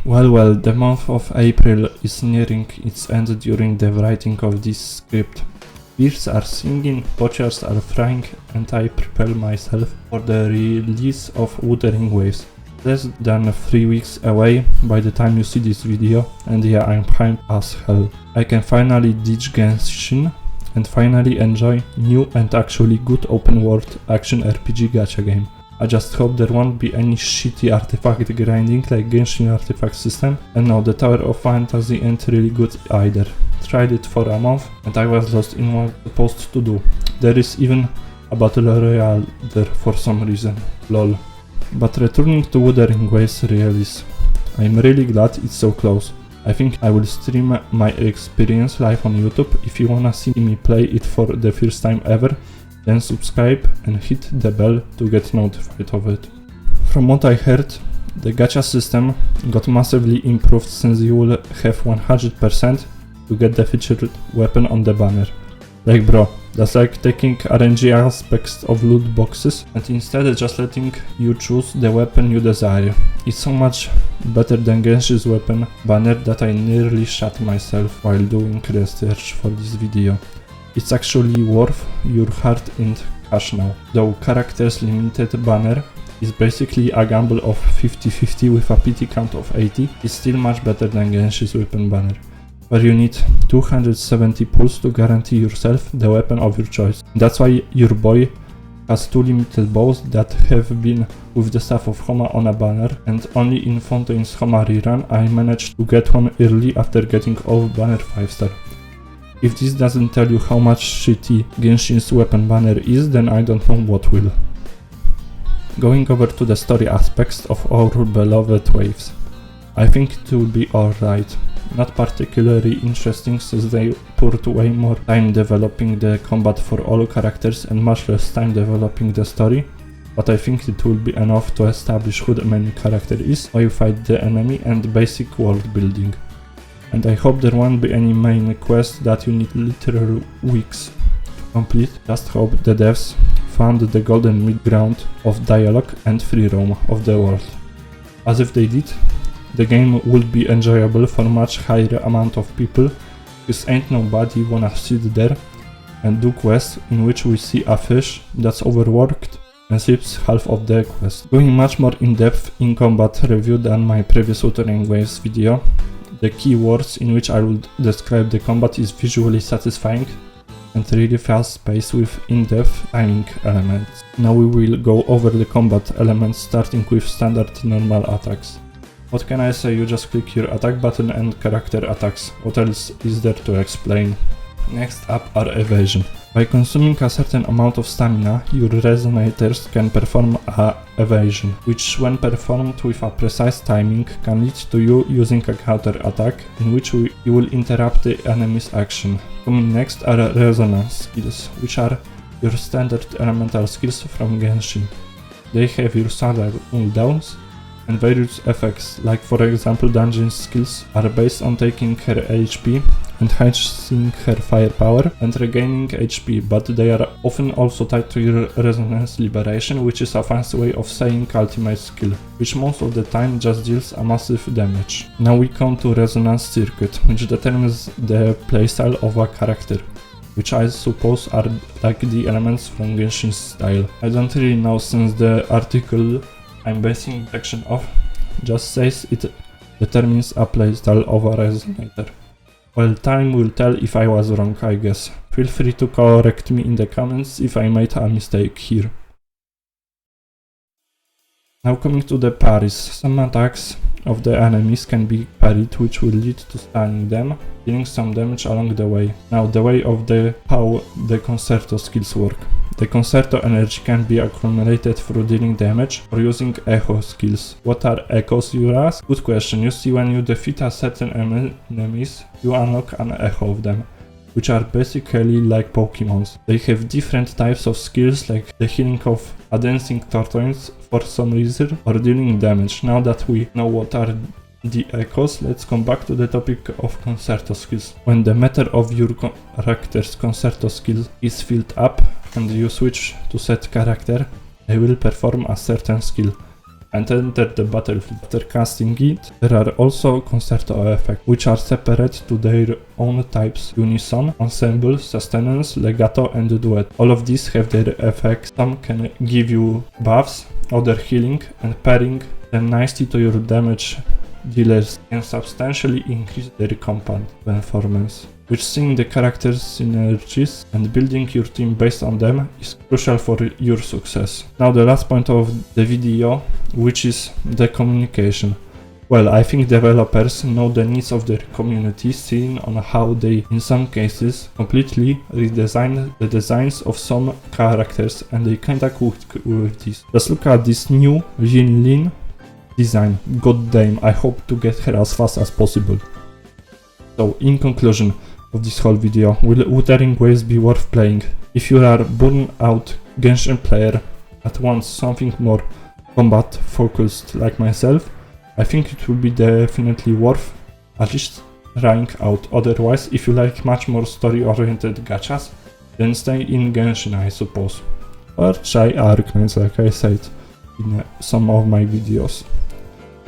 Well, the month of April is nearing its end during the writing of this script. Birds are singing, poachers are frying, and I prepare myself for the release of Wuthering Waves. Less than 3 weeks away by the time you see this video, and yeah, I'm hyped as hell. I can finally ditch Genshin and finally enjoy new and actually good open world action RPG gacha game. I just hope there won't be any shitty artifact grinding like Genshin artifact system, and no, the Tower of Fantasy ain't really good either. Tried it for a month and I was lost in what I'm supposed to do. There is even a battle royale there for some reason, lol. But returning to Wuthering Waves release, I'm really glad it's so close. I think I will stream my experience live on YouTube. If you wanna see me play it for the first time ever, then subscribe and hit the bell to get notified of it. From what I heard, the gacha system got massively improved since you will have 100% to get the featured weapon on the banner. Like bro, that's like taking RNG aspects of loot boxes and instead just letting you choose the weapon you desire. It's so much better than Genshin's weapon banner that I nearly shot myself while doing research for this video. It's actually worth your heart and cash now. Though characters limited banner is basically a gamble of 50-50 with a PT count of 80, it's still much better than Genshin's weapon banner, where you need 270 pulls to guarantee yourself the weapon of your choice. That's why your boy has 2 limited bows that have been with the Staff of Homa on a banner, and only in Fontaine's Homa rerun I managed to get one early after getting off banner 5-star. If this doesn't tell you how much shitty Genshin's weapon banner is, then I don't know what will. Going over to the story aspects of our beloved Waves. I think it will be alright. Not particularly interesting since they poured way more time developing the combat for all characters and much less time developing the story, but I think it will be enough to establish who the main character is, how you fight the enemy, and basic world building. And I hope there won't be any main quest that you need literal weeks to complete. Just hope the devs found the golden mid-ground of dialogue and free roam of the world. As if they did, the game would be enjoyable for much higher amount of people, cause ain't nobody wanna sit there and do quests in which we see a fish that's overworked and skips half of the quest. Going much more in depth in combat review than my previous Wuthering Waves video, the key words in which I would describe the combat is visually satisfying and really fast paced with in-depth timing elements. Now we will go over the combat elements starting with standard normal attacks. What can I say, you just click your attack button and character attacks. What else is there to explain? Next up are evasion. By consuming a certain amount of stamina, your resonators can perform a evasion, which when performed with a precise timing can lead to you using a counter attack in which you will interrupt the enemy's action. Coming next are resonance skills, which are your standard elemental skills from Genshin. They have your standard cooldowns and various effects, like for example dungeon skills are based on taking her HP, enhancing her firepower and regaining HP, but they are often also tied to your resonance liberation, which is a fancy way of saying ultimate skill, which most of the time just deals a massive damage. Now we come to resonance circuit, which determines the playstyle of a character, which I suppose are like the elements from Genshin's style. I don't really know since the article I'm basing section off just says it determines a playstyle of a resonator. Well, time will tell if I was wrong, I guess. Feel free to correct me in the comments if I made a mistake here. Now coming to the parries. Some attacks of the enemies can be parried, which will lead to stunning them, dealing some damage along the way. Now the way of how the Concerto skills work. The Concerto energy can be accumulated through dealing damage or using echo skills. What are echoes, you ask? Good question. You see, when you defeat a certain enemies, you unlock an echo of them, which are basically like Pokemons. They have different types of skills, like the healing of a dancing tortoise for some reason, or dealing damage. Now that we know what are the echoes, let's come back to the topic of Concerto skills. When the meter of your character's Concerto skill is filled up and you switch to set character, they will perform a certain skill. and enter the battlefield. After casting it, there are also concerto effects, which are separate to their own types: unison, ensemble, sustenance, legato, and duet. All of these have their effects. Some can give you buffs, other healing, and pairing them nicely to your damage dealers can substantially increase their combat performance. Which seeing the characters' synergies and building your team based on them is crucial for your success. Now the last point of the video, which is the communication. Well, I think developers know the needs of their community, seeing on how they, in some cases, completely redesigned the designs of some characters, and they kinda cooked with this. Just look at this new litlle design. God damn, I hope to get her as fast as possible. So, in conclusion of this whole video, will Wuthering Waves be worth playing? If you are a burnt out Genshin player that wants something more combat focused like myself, I think it will be definitely worth at least trying out. Otherwise, if you like much more story oriented gachas, then stay in Genshin, I suppose. Or try Arknights, like I said in some of my videos.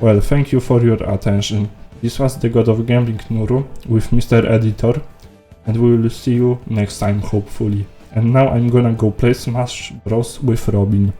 Well, thank you for your attention. This was the God of Gambling Nuru with Mr. Editor, and we will see you next time, hopefully. And now I'm gonna go play Smash Bros with Robin.